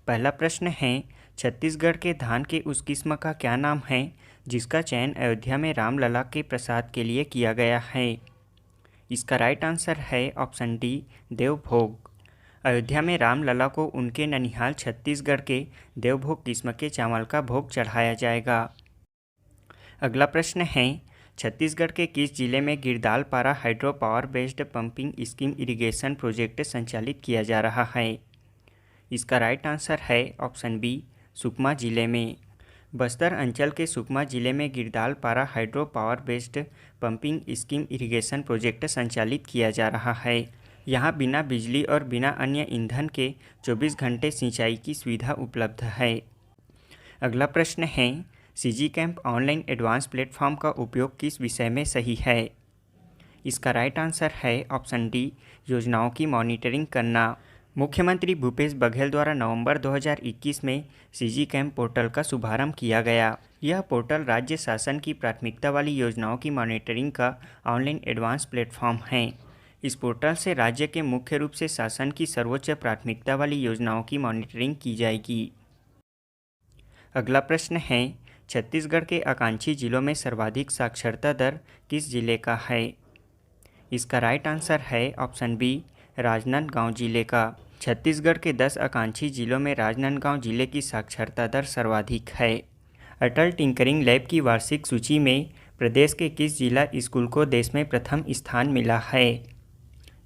पहला प्रश्न है, छत्तीसगढ़ के धान के उस किस्म का क्या नाम है जिसका चयन अयोध्या में रामलला के प्रसाद के लिए किया गया है? इसका राइट आंसर है ऑप्शन डी, देवभोग। अयोध्या में रामलला को उनके ननिहाल छत्तीसगढ़ के देवभोग किस्म के चावल का भोग चढ़ाया जाएगा। अगला प्रश्न है, छत्तीसगढ़ के किस जिले में Girdalpara hydro power based pumping scheme irrigation project संचालित किया जा रहा है? इसका राइट आंसर है ऑप्शन बी, सुकमा जिले में। बस्तर अंचल के सुकमा जिले में Girdalpara hydro power based pumping scheme irrigation project संचालित किया जा रहा है। यहाँ बिना बिजली और बिना अन्य ईंधन के 24 घंटे सिंचाई की सुविधा उपलब्ध है। अगला प्रश्न है, CG camp online advance platform का उपयोग किस विषय में सही है? इसका राइट आंसर है ऑप्शन डी, योजनाओं की मॉनिटरिंग करना। मुख्यमंत्री भूपेश बघेल द्वारा नवंबर 2021 में सीजी कैंप पोर्टल का शुभारंभ किया गया। यह पोर्टल राज्य शासन की प्राथमिकता वाली योजनाओं की मॉनिटरिंग का ऑनलाइन एडवांस प्लेटफॉर्म है। इस पोर्टल से राज्य के मुख्य रूप से शासन की सर्वोच्च प्राथमिकता वाली योजनाओं की मॉनिटरिंग की जाएगी। अगला प्रश्न है, छत्तीसगढ़ के आकांक्षी जिलों में सर्वाधिक साक्षरता दर किस जिले का है? इसका राइट आंसर है ऑप्शन बी, राजनांदगांव जिले का। छत्तीसगढ़ के 10 आकांक्षी जिलों में राजनांदगांव जिले की साक्षरता दर सर्वाधिक है। अटल टिंकरिंग लैब की वार्षिक सूची में प्रदेश के किस जिला स्कूल को देश में प्रथम स्थान मिला है?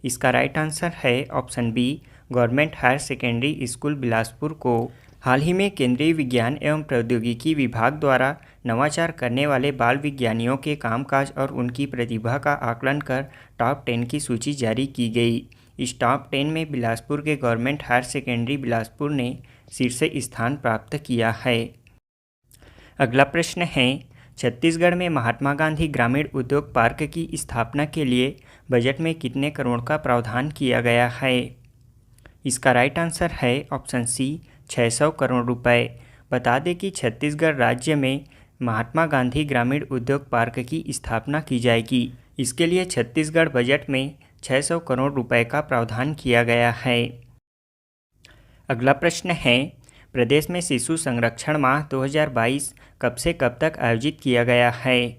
इसका राइट आंसर है option B, government higher secondary school Bilaspur को। हाल ही में केंद्रीय विज्ञान एवं प्रौद्योगिकी विभाग द्वारा नवाचार करने वाले बाल विज्ञानियों के कामकाज और उनकी प्रतिभा का आकलन कर टॉप 10 की सूची जारी की गई। इस टॉप 10 में बिलासपुर के गवर्नमेंट हायर सेकेंडरी बिलासपुर ने शीर्ष स्थान प्राप्त किया है। अगला प्रश्न है, छत्तीसगढ़ में महात्मा गांधी ग्रामीण उद्योग पार्क की स्थापना के लिए बजट में कितने करोड़ का प्रावधान किया गया है? इसका राइट आंसर है ऑप्शन सी, 600 करोड़ रुपए। बता दें कि छत्तीसगढ़ राज्य में महात्मा गांधी ग्रामीण उद्योग पार्क की स्थापना की जाएगी। इसके लिए छत्तीसगढ़ बजट में 600 करोड़ रुपए का प्रावधान किया गया है। अगला प्रश्न है, प्रदेश में शिशु संरक्षण माह 2022 कब से कब तक आयोजित किया गया है?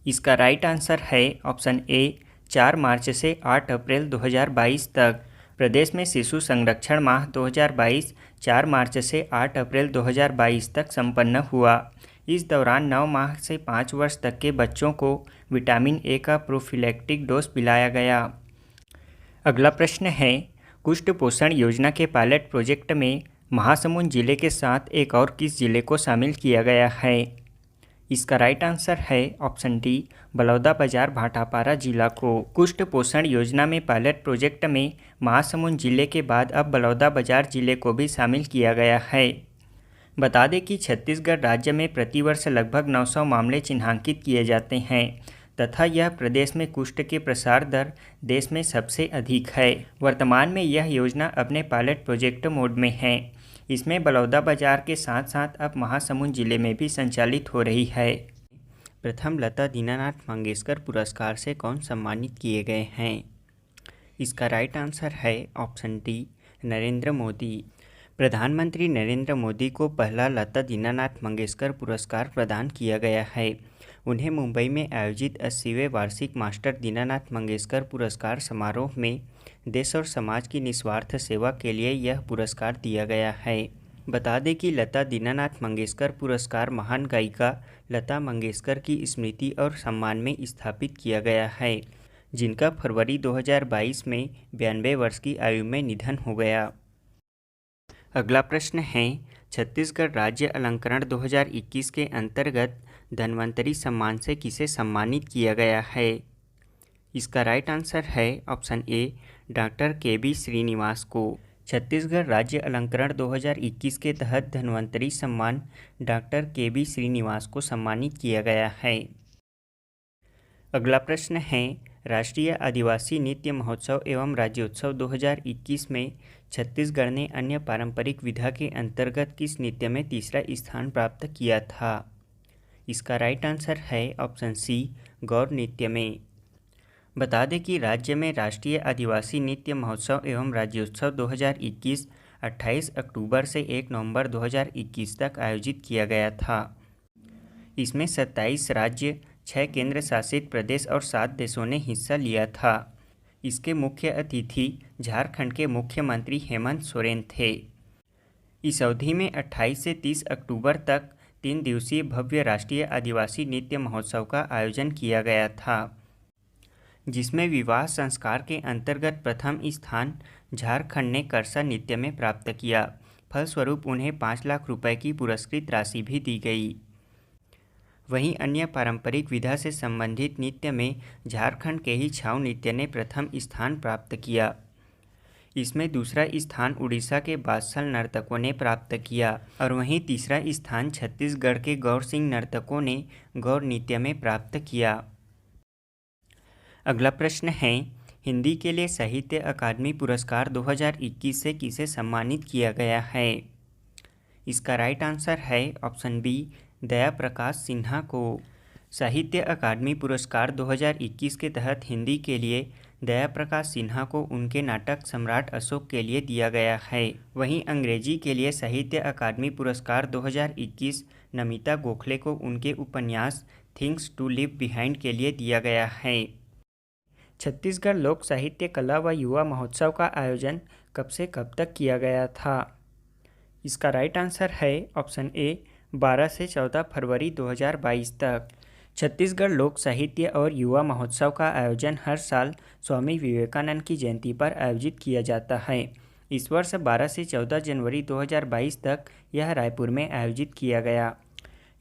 इसका राइट आंसर है ऑप्शन ए, 4 मार्च से 8 अप्रैल 2022 तक। प्रदेश में शिशु संरक्षण माह 2022 4 मार्च से 8 अप्रैल 2022 तक संपन्न हुआ। इस दौरान 9 माह से 5 वर्ष तक के बच्चों को विटामिन ए का प्रोफिलैक्टिक डोज पिलाया गया। अगला प्रश्न है, कुष्ठ पोषण योजना के पायलट प्रोजेक्ट में महासमुंद जिले के साथ एक और किस जिले को शामिल किया गया है? इसका राइट आंसर है ऑप्शन डी, बलौदाबाजार भाटापारा जिला को। कुष्ठ पोषण योजना में पायलट प्रोजेक्ट में महासमुंद जिले के बाद अब बलौदाबाजार जिले को भी शामिल किया गया है। बता दें कि छत्तीसगढ़ राज्य में प्रतिवर्ष लगभग 900 मामले चिन्हांकित किए जाते हैं तथा यह प्रदेश में कुष्ठ के प्रसार दर देश में सबसे अधिक है। वर्तमान में यह योजना अपने पायलट प्रोजेक्ट मोड में है। इसमें बलौदाबाजार के साथ साथ अब महासमुंद जिले में भी संचालित हो रही है। प्रथम लता दीनानाथ मंगेशकर पुरस्कार से कौन सम्मानित किए गए हैं? इसका राइट आंसर है ऑप्शन डी, नरेंद्र मोदी। प्रधानमंत्री नरेंद्र मोदी को पहला लता दीनानाथ मंगेशकर पुरस्कार प्रदान किया गया है। उन्हें मुंबई में आयोजित 80वें वार्षिक मास्टर दीनानाथ मंगेशकर पुरस्कार समारोह में देश और समाज की निस्वार्थ सेवा के लिए यह पुरस्कार दिया गया है। बता दें कि लता दीनानाथ मंगेशकर पुरस्कार महान गायिका लता मंगेशकर की स्मृति और सम्मान में स्थापित किया गया है, जिनका फरवरी 2022 में 92 वर्ष की आयु में निधन हो गया। अगला प्रश्न है, छत्तीसगढ़ राज्य अलंकरण 2021 के अंतर्गत धन्वंतरी सम्मान से किसे सम्मानित किया गया है? इसका राइट आंसर है option A, doctor K B. Srinivas को। छत्तीसगढ़ राज्य अलंकरण 2021 के तहत धन्वंतरी सम्मान डॉक्टर के.बी. श्रीनिवास को सम्मानित किया गया है। अगला प्रश्न है, राष्ट्रीय आदिवासी नृत्य महोत्सव एवं राज्योत्सव 2021 में छत्तीसगढ़ ने अन्य पारंपरिक विधा के अंतर्गत किस नृत्य में तीसरा स्थान प्राप्त किया था? इसका राइट आंसर है ऑप्शन सी, गौर नृत्य में। बता दें कि राज्य में राष्ट्रीय आदिवासी नृत्य महोत्सव एवं राज्योत्सव 2021 28 अक्टूबर से 1 नवंबर 2021 तक आयोजित किया गया था। इसमें 27 राज्य, 6 केंद्र शासित प्रदेश और 7 देशों ने हिस्सा लिया था। इसके मुख्य अतिथि झारखंड के मुख्यमंत्री हेमंत सोरेन थे। इस अवधि में 28 से 30 अक्टूबर तक 3 दिवसीय भव्य राष्ट्रीय आदिवासी नृत्य महोत्सव का आयोजन किया गया था, जिसमें विवाह संस्कार के अंतर्गत प्रथम स्थान झारखंड ने करसा नृत्य में प्राप्त किया। फलस्वरूप उन्हें 5 लाख रुपए की पुरस्कृत राशि भी दी गई। वहीं अन्य पारंपरिक विधा से संबंधित नृत्य में झारखंड के ही छाऊ नृत्य ने प्रथम स्थान प्राप्त किया। इसमें दूसरा स्थान उड़ीसा के बादशाह नर्तकों ने प्राप्त किया और वहीं तीसरा स्थान छत्तीसगढ़ के गौर सिंह नर्तकों ने गौर नृत्य में प्राप्त किया। अगला प्रश्न है, हिंदी के लिए साहित्य अकादमी पुरस्कार 2021 से किसे सम्मानित किया गया है? इसका राइट आंसर है ऑप्शन बी, दया प्रकाश सिन्हा को। साहित्य अकादमी पुरस्कार 2021 के तहत हिंदी के लिए दया प्रकाश सिन्हा को उनके नाटक सम्राट अशोक के लिए दिया गया है। वहीं अंग्रेजी के लिए साहित्य अकादमी पुरस्कार 2021 नमिता गोखले को उनके उपन्यास थिंग्स टू लिव बिहाइंड के लिए दिया गया है। छत्तीसगढ़ लोक साहित्य कला व युवा महोत्सव का आयोजन कब से कब तक किया गया था? इसका राइट आंसर है ऑप्शन ए, 12 से 14 फरवरी 2022 तक। छत्तीसगढ़ लोक साहित्य और युवा महोत्सव का आयोजन हर साल स्वामी विवेकानंद की जयंती पर आयोजित किया जाता है। इस वर्ष 12 से 14 जनवरी 2022 तक यह रायपुर में आयोजित किया गया।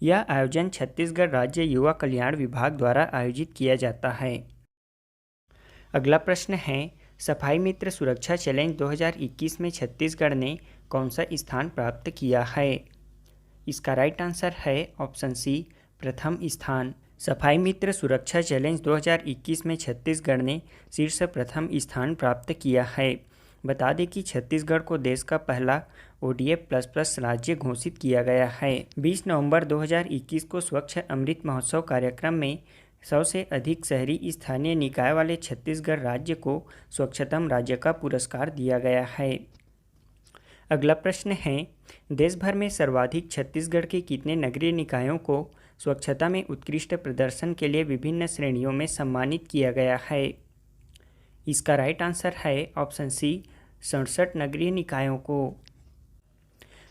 यह आयोजन छत्तीसगढ़ राज्य युवा कल्याण विभाग द्वारा आयोजित किया जाता है। अगला प्रश्न है, सफाई मित्र सुरक्षा चैलेंज 2021 में छत्तीसगढ़ ने कौन सा स्थान प्राप्त किया है? इसका राइट आंसर है ऑप्शन सी, प्रथम स्थान। सफाई मित्र सुरक्षा चैलेंज 2021 में छत्तीसगढ़ ने शीर्ष प्रथम स्थान प्राप्त किया है। बता दें कि छत्तीसगढ़ को देश का पहला ODF++ राज्य घोषित किया गया है। 20 नवंबर 2021 को स्वच्छ अमृत महोत्सव कार्यक्रम में 100 से अधिक शहरी स्थानीय निकाय वाले छत्तीसगढ़ राज्य को स्वच्छतम राज्य का पुरस्कार दिया गया है। अगला प्रश्न है, देश भर में सर्वाधिक छत्तीसगढ़ के कितने नगरीय निकायों को स्वच्छता में उत्कृष्ट प्रदर्शन के लिए विभिन्न श्रेणियों में सम्मानित किया गया है? इसका राइट आंसर है ऑप्शन सी, 67 नगरीय निकायों को।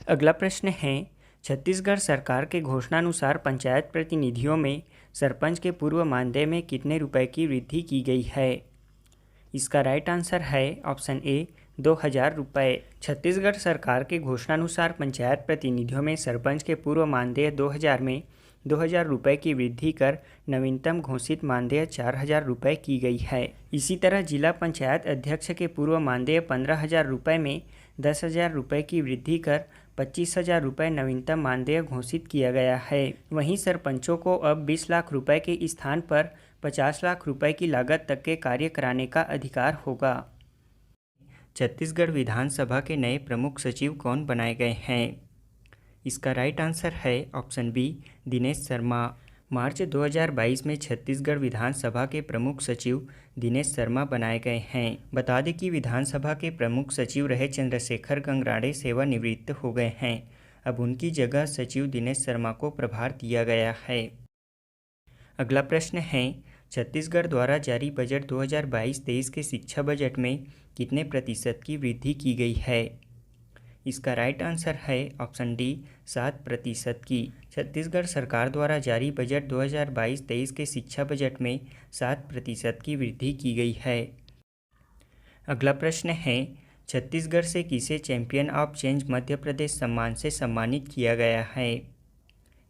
अगला प्रश्न है, छत्तीसगढ़ सरकार के घोषणानुसार पंचायत प्रतिनिधियों में सरपंच के पूर्व मानदेय में कितने रुपए की वृद्धि की गई है? इसका राइट आंसर है ऑप्शन ए, 2000 रुपये। छत्तीसगढ़ सरकार के घोषणानुसार पंचायत प्रतिनिधियों में सरपंच के पूर्व मानदेय 2000 में 2000 रुपये की वृद्धि कर नवीनतम घोषित मानदेय 4000 रुपये की गई है। इसी तरह जिला पंचायत अध्यक्ष के पूर्व मानदेय 15000 रुपये में 10000 रुपये की वृद्धि कर 25000 रुपये नवीनतम मानदेय घोषित किया गया है। वहीं सरपंचों को अब 20 लाख रुपये के स्थान पर 50 लाख रुपये की लागत तक के कार्य कराने का अधिकार होगा। छत्तीसगढ़ विधानसभा के नए प्रमुख सचिव कौन बनाए गए हैं? इसका राइट आंसर है ऑप्शन बी, दिनेश शर्मा। मार्च 2022 में छत्तीसगढ़ विधानसभा के प्रमुख सचिव दिनेश शर्मा बनाए गए हैं। बता दें कि विधानसभा के प्रमुख सचिव रहे चंद्रशेखर गंगराड़े सेवानिवृत्त हो गए हैं। अब उनकी जगह सचिव दिनेश शर्मा को प्रभार दिया गया है। अगला प्रश्न है, छत्तीसगढ़ द्वारा जारी बजट 2022-23 के शिक्षा बजट में कितने प्रतिशत की वृद्धि की गई है? इसका राइट आंसर है ऑप्शन डी, 7% की। छत्तीसगढ़ सरकार द्वारा जारी बजट 2022-23 के शिक्षा बजट में 7% की वृद्धि की गई है। अगला प्रश्न है, छत्तीसगढ़ से किसे champion of change Madhya Pradesh सम्मान से सम्मानित किया गया है?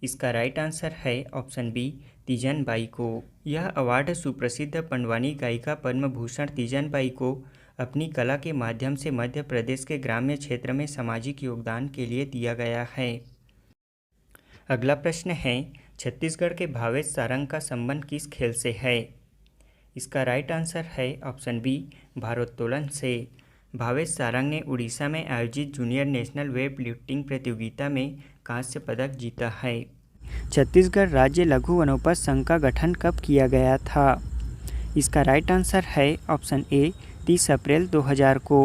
इसका राइट आंसर है ऑप्शन बी, तीजन बाई को। यह अवार्ड सुप्रसिद्ध पंडवानी गायिका पद्म भूषण तीजन बाई को अपनी कला के माध्यम से मध्य प्रदेश के ग्राम्य क्षेत्र में सामाजिक योगदान के लिए दिया गया है। अगला प्रश्न है, छत्तीसगढ़ के भावेश सारंग का संबंध किस खेल से है? इसका राइट आंसर है ऑप्शन बी, भारोत्तोलन से। भावेश सारंग ने उड़ीसा में आयोजित जूनियर नेशनल वेट लिफ्टिंग प्रतियोगिता में कांस्य पदक जीता है। छत्तीसगढ़ राज्य लघु वनोपज संघ का गठन कब किया गया था? इसका राइट आंसर है ऑप्शन ए, 30 अप्रैल 2000 को।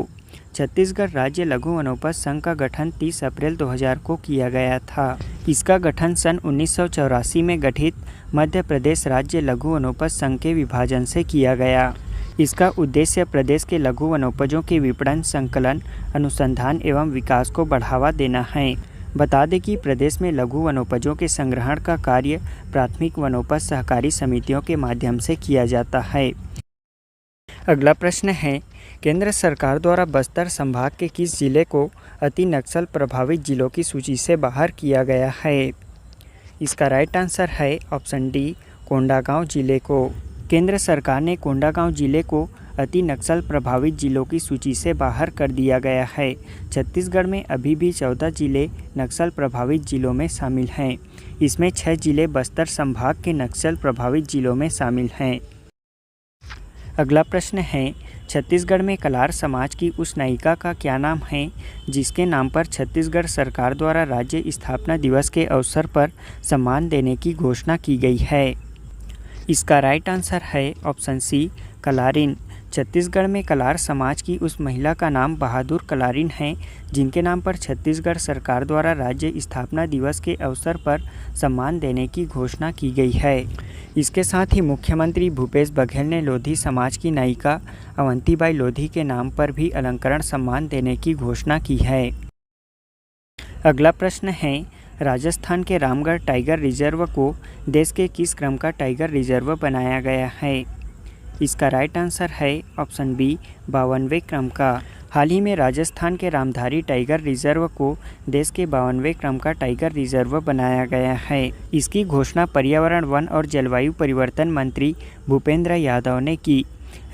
छत्तीसगढ़ राज्य लघु वनोपज संघ का गठन 30 अप्रैल 2000 को किया गया था। इसका गठन सन 1984 में गठित मध्य प्रदेश राज्य लघु वनोपज संघ के विभाजन से किया गया। इसका उद्देश्य प्रदेश के लघु वनोपजों के विपणन, संकलन, अनुसंधान एवं विकास को बढ़ावा देना है। बता दें कि प्रदेश में लघु वनोपजों के संग्रहण का कार्य प्राथमिक वनोपज सहकारी समितियों के माध्यम से किया जाता है। अगला प्रश्न है, केंद्र सरकार द्वारा बस्तर संभाग के किस जिले को अति नक्सल प्रभावित जिलों की सूची से बाहर किया गया है? इसका राइट आंसर है ऑप्शन डी, कोंडागांव जिले को। केंद्र सरकार ने कोंडागांव जिले को अति नक्सल प्रभावित जिलों की सूची से बाहर कर दिया गया है। छत्तीसगढ़ में अभी भी 14 जिले नक्सल प्रभावित जिलों में शामिल हैं। इसमें 6 जिले बस्तर संभाग के नक्सल प्रभावित जिलों में शामिल हैं। अगला प्रश्न है, छत्तीसगढ़ में कलार समाज की उस नायिका का क्या नाम है जिसके नाम पर छत्तीसगढ़ सरकार द्वारा राज्य स्थापना दिवस के अवसर पर सम्मान देने की घोषणा की गई है? इसका राइट आंसर है ऑप्शन सी, कलारिन। छत्तीसगढ़ में कलार समाज की उस महिला का नाम बहादुर कलारिन है जिनके नाम पर छत्तीसगढ़ सरकार द्वारा राज्य स्थापना दिवस के अवसर पर सम्मान देने की घोषणा की गई है। इसके साथ ही मुख्यमंत्री भूपेश बघेल ने लोधी समाज की नायिका अवंतीबाई लोधी के नाम पर भी अलंकरण सम्मान देने की घोषणा की है। अगला प्रश्न है, राजस्थान के रामगढ़ टाइगर रिजर्व को देश के किस क्रम का टाइगर रिजर्व बनाया गया है? इसका राइट आंसर है ऑप्शन बी, 52वें क्रम का। हाल ही में राजस्थान के रामधारी टाइगर रिजर्व को देश के 52वें क्रम का टाइगर रिजर्व बनाया गया है। इसकी घोषणा पर्यावरण, वन और जलवायु परिवर्तन मंत्री भूपेंद्र यादव ने की।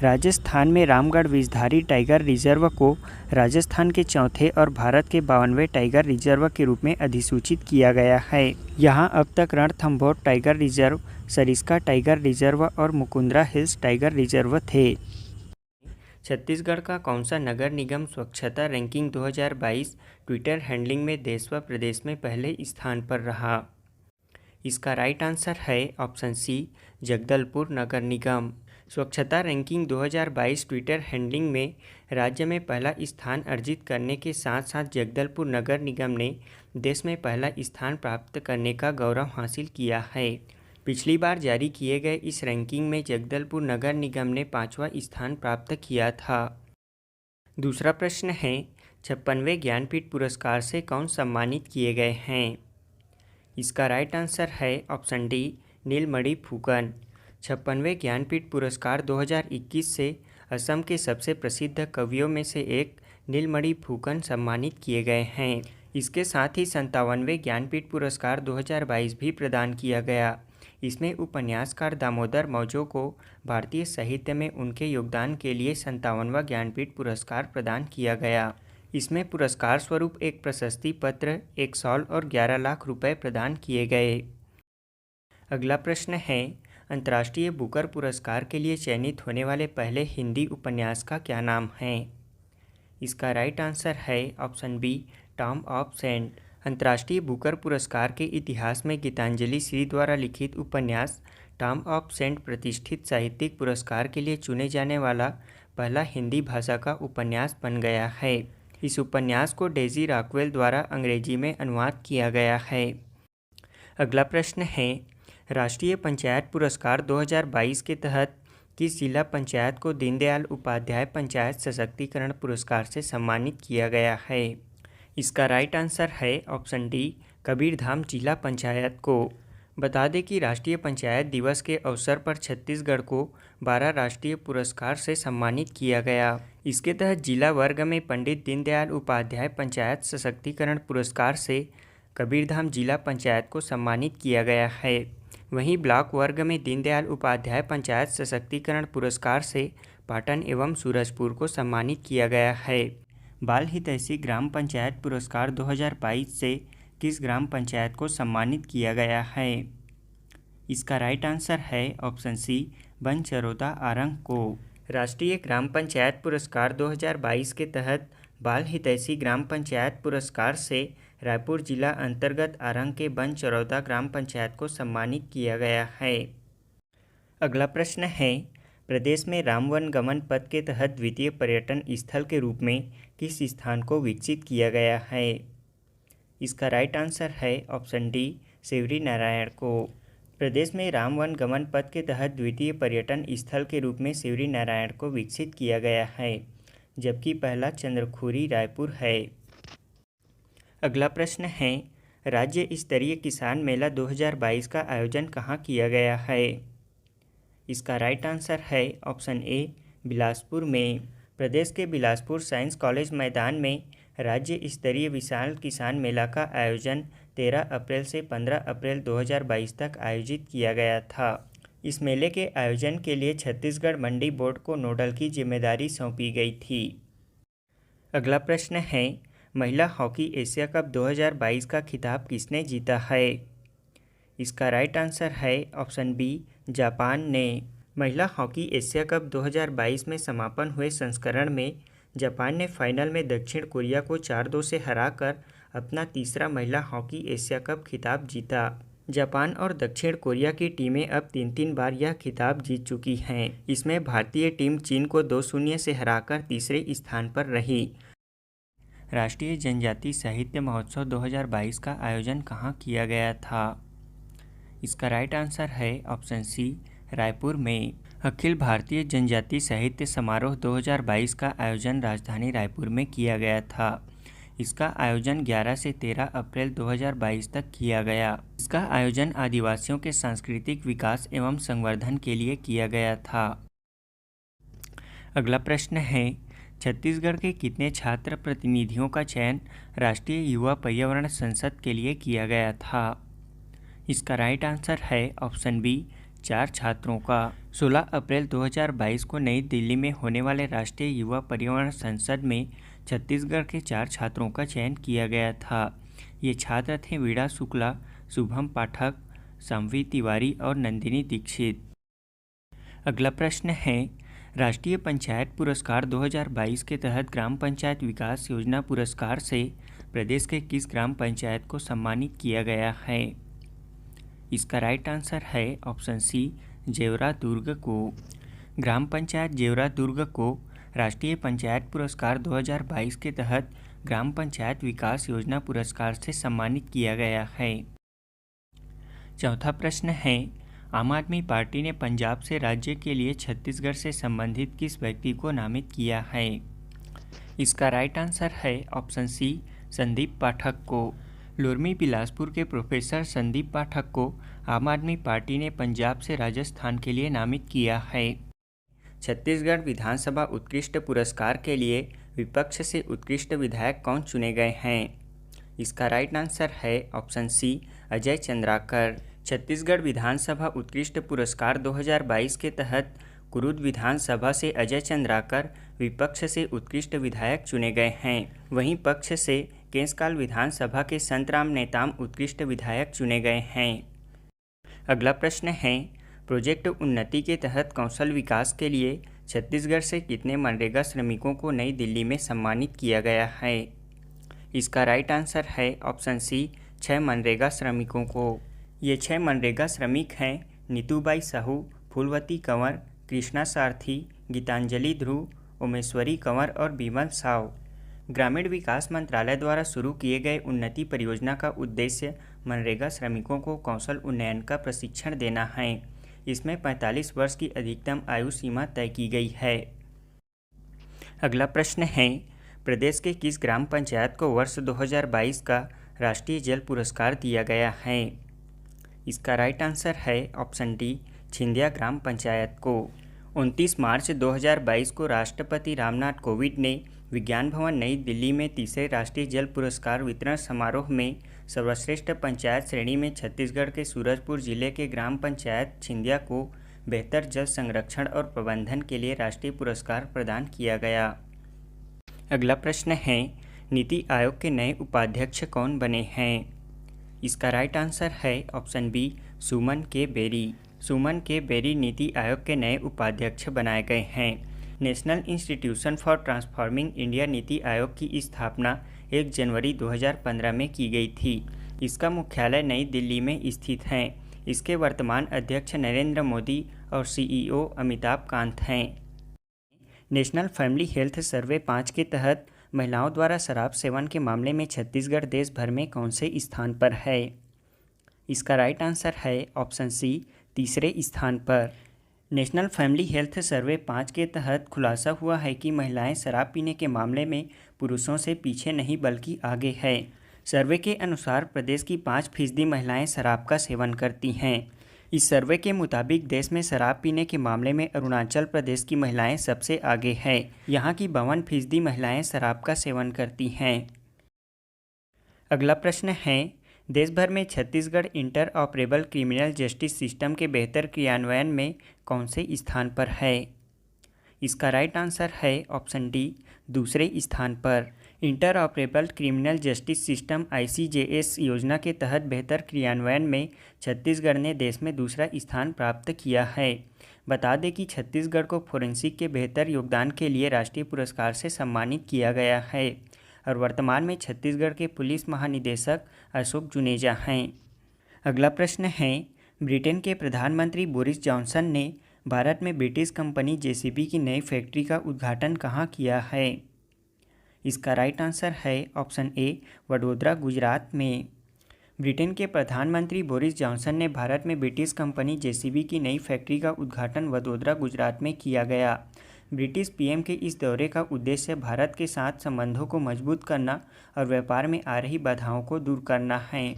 राजस्थान में रामगढ़ विषधारी टाइगर रिजर्व को राजस्थान के चौथे और भारत के 52वें टाइगर रिजर्व के रूप में अधिसूचित किया गया है। यहाँ अब तक Ranthambore tiger reserve, Sariska tiger reserve और मुकुंदरा हिल्स टाइगर रिजर्व थे। छत्तीसगढ़ का कौन सा नगर निगम स्वच्छता रैंकिंग 2022 ट्विटर हैंडलिंग में देश व प्रदेश में पहले स्थान पर रहा? इसका राइट आंसर है ऑप्शन सी, जगदलपुर नगर निगम। स्वच्छता रैंकिंग 2022 ट्विटर हैंडलिंग में राज्य में पहला स्थान अर्जित करने के साथ साथ जगदलपुर नगर निगम ने देश में पहला स्थान प्राप्त करने का गौरव हासिल किया है। पिछली बार जारी किए गए इस रैंकिंग में जगदलपुर नगर निगम ने 5वां स्थान प्राप्त किया था। दूसरा प्रश्न है, 56वें ज्ञानपीठ पुरस्कार से कौन सम्मानित किए गए हैं? इसका राइट आंसर है ऑप्शन डी, नीलमणि फुकन। 56वें ज्ञानपीठ पुरस्कार 2021 से असम के सबसे प्रसिद्ध कवियों में से एक नीलमणि फुकन सम्मानित किए गए हैं। इसके साथ ही 57वें ज्ञानपीठ पुरस्कार 2022 भी प्रदान किया गया। इसमें उपन्यासकार दामोदर मौजो को भारतीय साहित्य में उनके योगदान के लिए 57वां ज्ञानपीठ पुरस्कार प्रदान किया गया। इसमें पुरस्कार स्वरूप एक प्रशस्ति पत्र, एक शॉल और 11 लाख रुपए प्रदान किए गए। अगला प्रश्न है, अंतर्राष्ट्रीय बुकर पुरस्कार के लिए चयनित होने वाले पहले हिंदी उपन्यास का क्या नाम है? इसका राइट आंसर है option B, Tomb of Sand. अंतर्राष्ट्रीय बुकर पुरस्कार के इतिहास में गीतांजलि श्री द्वारा लिखित उपन्यास टॉम ऑफ सेंट प्रतिष्ठित साहित्यिक पुरस्कार के लिए चुने जाने वाला पहला हिंदी भाषा का उपन्यास बन गया है। इस उपन्यास को डेजी रॉकवेल द्वारा अंग्रेजी में अनुवाद किया गया है। अगला प्रश्न है, राष्ट्रीय पंचायत पुरस्कार 2022 के तहत किस जिला पंचायत को दीनदयाल उपाध्याय पंचायत सशक्तिकरण पुरस्कार से सम्मानित किया गया है? इसका राइट आंसर है ऑप्शन डी, कबीरधाम जिला पंचायत को। बता दें कि राष्ट्रीय पंचायत दिवस के अवसर पर छत्तीसगढ़ को 12 राष्ट्रीय पुरस्कार से सम्मानित किया गया। इसके तहत जिला वर्ग में पंडित दीनदयाल उपाध्याय पंचायत सशक्तिकरण पुरस्कार से कबीरधाम जिला पंचायत को सम्मानित किया गया है। वहीं ब्लॉक वर्ग में दीनदयाल उपाध्याय पंचायत सशक्तिकरण पुरस्कार से पाटन एवं सूरजपुर को सम्मानित किया गया है। बाल हितैषी ग्राम पंचायत पुरस्कार 2022 से किस ग्राम पंचायत को सम्मानित किया गया है? इसका राइट आंसर है ऑप्शन सी, बनचरोदा आरंग को। राष्ट्रीय ग्राम पंचायत पुरस्कार 2022 के तहत बाल हितैषी ग्राम पंचायत पुरस्कार से रायपुर जिला अंतर्गत आरंग के बनचरौदा ग्राम पंचायत को सम्मानित किया गया है। अगला प्रश्न है, प्रदेश में राम वन गमन पथ के तहत द्वितीय पर्यटन स्थल के रूप में किस स्थान को विकसित किया गया है? इसका राइट आंसर है ऑप्शन डी, सिवरी नारायण को। प्रदेश में राम वन गमन पथ के तहत द्वितीय पर्यटन स्थल के रूप में सिवरी नारायण को विकसित किया गया है, जबकि पहला चंद्रखुरी रायपुर है। अगला प्रश्न है, राज्य स्तरीय किसान मेला 2022 का आयोजन कहाँ किया गया है? इसका राइट आंसर है ऑप्शन ए, बिलासपुर में। प्रदेश के बिलासपुर साइंस कॉलेज मैदान में राज्य स्तरीय विशाल किसान मेला का आयोजन 13 अप्रैल से 15 अप्रैल 2022 तक आयोजित किया गया था। इस मेले के आयोजन के लिए छत्तीसगढ़ मंडी बोर्ड को नोडल की जिम्मेदारी सौंपी गई थी। अगला प्रश्न है, महिला हॉकी एशिया कप 2022 का खिताब किसने जीता है? इसका राइट आंसर है ऑप्शन बी, जापान ने। महिला हॉकी एशिया कप 2022 में समापन हुए संस्करण में जापान ने फाइनल में दक्षिण कोरिया को 4-2 से हराकर अपना तीसरा महिला हॉकी एशिया कप खिताब जीता। जापान और दक्षिण कोरिया की टीमें अब 3-3 बार यह खिताब जीत चुकी हैं। इसमें भारतीय टीम चीन को 2-0 से हराकर तीसरे स्थान पर रही। राष्ट्रीय जनजातीय साहित्य महोत्सव 2022 का आयोजन कहाँ किया गया था? इसका राइट आंसर है ऑप्शन सी, रायपुर में। अखिल भारतीय जनजातीय साहित्य समारोह 2022 का आयोजन राजधानी रायपुर में किया गया था। इसका आयोजन 11 से 13 अप्रैल 2022 तक किया गया। इसका आयोजन आदिवासियों के सांस्कृतिक विकास एवं संवर्धन के लिए किया गया था। अगला प्रश्न है, छत्तीसगढ़ के कितने छात्र प्रतिनिधियों का चयन राष्ट्रीय युवा पर्यावरण संसद के लिए किया गया था? इसका राइट आंसर है ऑप्शन बी, 4 छात्रों का। 16 अप्रैल 2022 को नई दिल्ली में होने वाले राष्ट्रीय युवा पर्यावरण संसद में छत्तीसगढ़ के 4 छात्रों का चयन किया गया था। ये छात्र थे वीणा शुक्ला, शुभम पाठक, संवी तिवारी और नंदिनी दीक्षित। अगला प्रश्न है, राष्ट्रीय पंचायत पुरस्कार 2022 के तहत ग्राम पंचायत विकास योजना पुरस्कार से प्रदेश के किस ग्राम पंचायत को सम्मानित किया गया है? इसका राइट आंसर है ऑप्शन सी, जेवरा दुर्ग को। ग्राम पंचायत जेवरा दुर्ग को राष्ट्रीय पंचायत पुरस्कार 2022 के तहत ग्राम पंचायत विकास योजना पुरस्कार से सम्मानित किया गया है। चौथा प्रश्न है, आम आदमी पार्टी ने पंजाब से राज्य के लिए छत्तीसगढ़ से संबंधित किस व्यक्ति को नामित किया है? इसका राइट आंसर है ऑप्शन सी, संदीप पाठक को। लुरमी बिलासपुर के प्रोफेसर संदीप पाठक को आम आदमी पार्टी ने पंजाब से राजस्थान के लिए नामित किया है। छत्तीसगढ़ विधानसभा उत्कृष्ट पुरस्कार के लिए विपक्ष से उत्कृष्ट विधायक कौन चुने गए हैं? इसका राइट आंसर है ऑप्शन सी, अजय चंद्राकर। छत्तीसगढ़ विधानसभा उत्कृष्ट पुरस्कार 2022 के तहत कुरुद विधानसभा से अजय चंद्राकर विपक्ष से उत्कृष्ट विधायक चुने गए हैं। वहीं पक्ष से केशकाल विधानसभा के संतराम नेताम उत्कृष्ट विधायक चुने गए हैं। अगला प्रश्न है, प्रोजेक्ट उन्नति के तहत कौशल विकास के लिए छत्तीसगढ़ से कितने मनरेगा श्रमिकों को नई दिल्ली में सम्मानित किया गया है? इसका राइट आंसर है ऑप्शन सी, 6 मनरेगा श्रमिकों को। ये 6 मनरेगा श्रमिक हैं नीतूबाई साहू, फूलवती कंवर, कृष्णा सारथी, गीतांजलि ध्रुव, उमेश्वरी कंवर और बिमल साव। ग्रामीण विकास मंत्रालय द्वारा शुरू किए गए उन्नति परियोजना का उद्देश्य मनरेगा श्रमिकों को कौशल उन्नयन का प्रशिक्षण देना है। इसमें 45 वर्ष की अधिकतम आयु सीमा तय की गई है। अगला प्रश्न है, प्रदेश के किस ग्राम पंचायत को वर्ष 2022 का राष्ट्रीय जल पुरस्कार दिया गया है? इसका राइट आंसर है ऑप्शन डी, छिंदिया ग्राम पंचायत को। 29 मार्च 2022 को राष्ट्रपति रामनाथ कोविंद ने विज्ञान भवन नई दिल्ली में तीसरे राष्ट्रीय जल पुरस्कार वितरण समारोह में सर्वश्रेष्ठ पंचायत श्रेणी में छत्तीसगढ़ के सूरजपुर जिले के ग्राम पंचायत छिंदिया को बेहतर जल संरक्षण और प्रबंधन के लिए राष्ट्रीय पुरस्कार प्रदान किया गया। अगला प्रश्न है, नीति आयोग के नए उपाध्यक्ष कौन बने हैं? इसका राइट आंसर है ऑप्शन बी, सुमन के बेरी। सुमन के बेरी नीति आयोग के नए उपाध्यक्ष बनाए गए हैं। National institution for transforming India NITI Aayog की स्थापना 1 जनवरी 2015 में की गई थी। इसका मुख्यालय नई दिल्ली में स्थित है। इसके वर्तमान अध्यक्ष नरेंद्र मोदी और CEO अमिताभ कांत हैं। नेशनल फैमिली हेल्थ सर्वे 5 के तहत महिलाओं द्वारा शराब सेवन के मामले में छत्तीसगढ़ देश भर में कौन से स्थान पर है? इसका राइट आंसर है ऑप्शन सी, तीसरे स्थान पर। नेशनल फैमिली हेल्थ सर्वे 5 के तहत खुलासा हुआ है कि महिलाएं शराब पीने के मामले में पुरुषों से पीछे नहीं बल्कि आगे है। सर्वे के अनुसार प्रदेश की 5% महिलाएं शराब का सेवन करती हैं। इस सर्वे के मुताबिक देश में शराब पीने के मामले में अरुणाचल प्रदेश की महिलाएं सबसे आगे हैं। यहाँ की 52% महिलाएं शराब का सेवन करती हैं। अगला प्रश्न है, देश भर में Chhattisgarh inter operable criminal justice system के बेहतर क्रियान्वयन में कौन से स्थान पर है? इसका राइट आंसर है ऑप्शन डी, दूसरे स्थान पर। Inter operable criminal justice system ICJS योजना के तहत बेहतर क्रियान्वयन में छत्तीसगढ़ ने देश में दूसरा स्थान प्राप्त किया है। बता दें कि छत्तीसगढ़ को फोरेंसिक के बेहतर योगदान के लिए राष्ट्रीय पुरस्कार से सम्मानित किया गया है और वर्तमान में छत्तीसगढ़ के पुलिस महानिदेशक अशोक जुनेजा हैं। अगला प्रश्न है, ब्रिटेन के प्रधानमंत्री बोरिस जॉनसन ने भारत में ब्रिटिश कंपनी JCB की नई फैक्ट्री का उद्घाटन कहाँ किया है? इसका राइट आंसर है ऑप्शन ए, वडोदरा, गुजरात में। ब्रिटेन के प्रधानमंत्री बोरिस जॉनसन ने भारत में ब्रिटिश कंपनी JCB की नई फैक्ट्री का उद्घाटन वडोदरा, गुजरात में किया गया। ब्रिटिश PM के इस दौरे का उद्देश्य भारत के साथ संबंधों को मजबूत करना और व्यापार में आ रही बाधाओं को दूर करना है।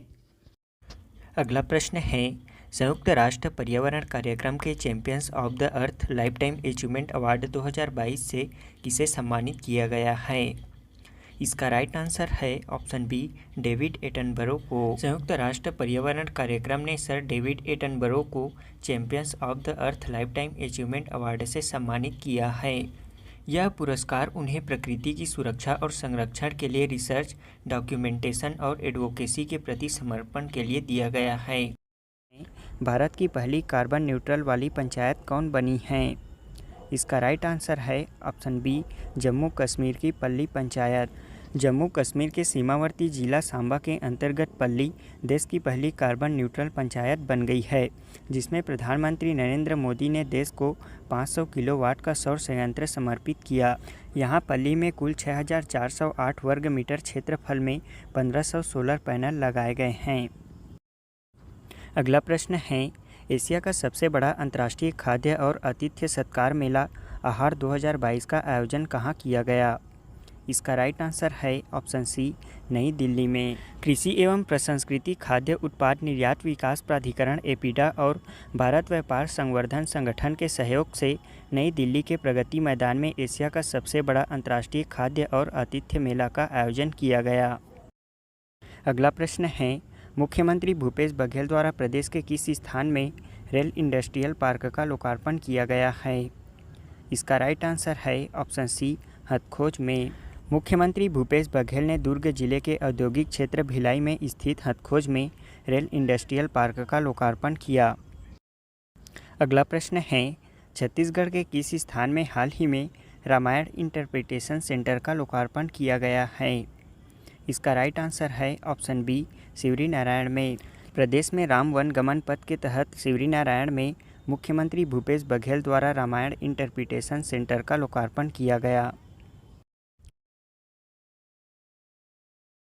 अगला प्रश्न है, संयुक्त राष्ट्र पर्यावरण कार्यक्रम के champions of the earth lifetime achievement award 2022 से किसे सम्मानित किया गया है? इसका राइट आंसर है ऑप्शन बी, डेविड एटनबरो को। संयुक्त राष्ट्र पर्यावरण कार्यक्रम ने सर डेविड एटनबरो को champions of the earth lifetime achievement award से सम्मानित किया है। यह पुरस्कार उन्हें प्रकृति की सुरक्षा और संरक्षण के लिए रिसर्च, डॉक्यूमेंटेशन और एडवोकेसी के प्रति समर्पण के लिए दिया गया है। भारत की पहली कार्बन न्यूट्रल वाली पंचायत कौन बनी है? इसका राइट आंसर है ऑप्शन बी, जम्मू कश्मीर की पल्ली पंचायत। जम्मू कश्मीर के सीमावर्ती जिला सांबा के अंतर्गत पल्ली देश की पहली कार्बन न्यूट्रल पंचायत बन गई है, जिसमें प्रधानमंत्री नरेंद्र मोदी ने देश को 500 किलोवाट का सौर संयंत्र समर्पित किया। यहाँ पल्ली में कुल 6408 वर्ग मीटर क्षेत्रफल में 1500 सोलर पैनल लगाए गए हैं। अगला प्रश्न है, एशिया का सबसे बड़ा अंतर्राष्ट्रीय खाद्य और आतिथ्य सत्कार मेला आहार 2022 का आयोजन कहाँ किया गया? इसका राइट आंसर है ऑप्शन सी, नई दिल्ली में। कृषि एवं प्रसंस्कृति खाद्य उत्पाद निर्यात विकास प्राधिकरण एपीडा और भारत व्यापार संवर्धन संगठन के सहयोग से नई दिल्ली के प्रगति मैदान में एशिया का सबसे बड़ा अंतर्राष्ट्रीय खाद्य और आतिथ्य मेला का आयोजन किया गया। अगला प्रश्न है, मुख्यमंत्री भूपेश बघेल द्वारा प्रदेश के किस स्थान में रेल इंडस्ट्रियल पार्क का लोकार्पण किया गया है? इसका राइट आंसर है ऑप्शन सी, हथखोज में। मुख्यमंत्री भूपेश बघेल ने दुर्ग जिले के औद्योगिक क्षेत्र भिलाई में स्थित हथखोज में रेल इंडस्ट्रियल पार्क का लोकार्पण किया। अगला प्रश्न है, छत्तीसगढ़ के किस स्थान में हाल ही में रामायण इंटरप्रिटेशन सेंटर का लोकार्पण किया गया है? इसका राइट आंसर है ऑप्शन बी, शिवरी नारायण में। प्रदेश में राम वन गमन पथ के तहत शिवरी नारायण में मुख्यमंत्री भूपेश बघेल द्वारा रामायण इंटरप्रिटेशन सेंटर का लोकार्पण किया गया।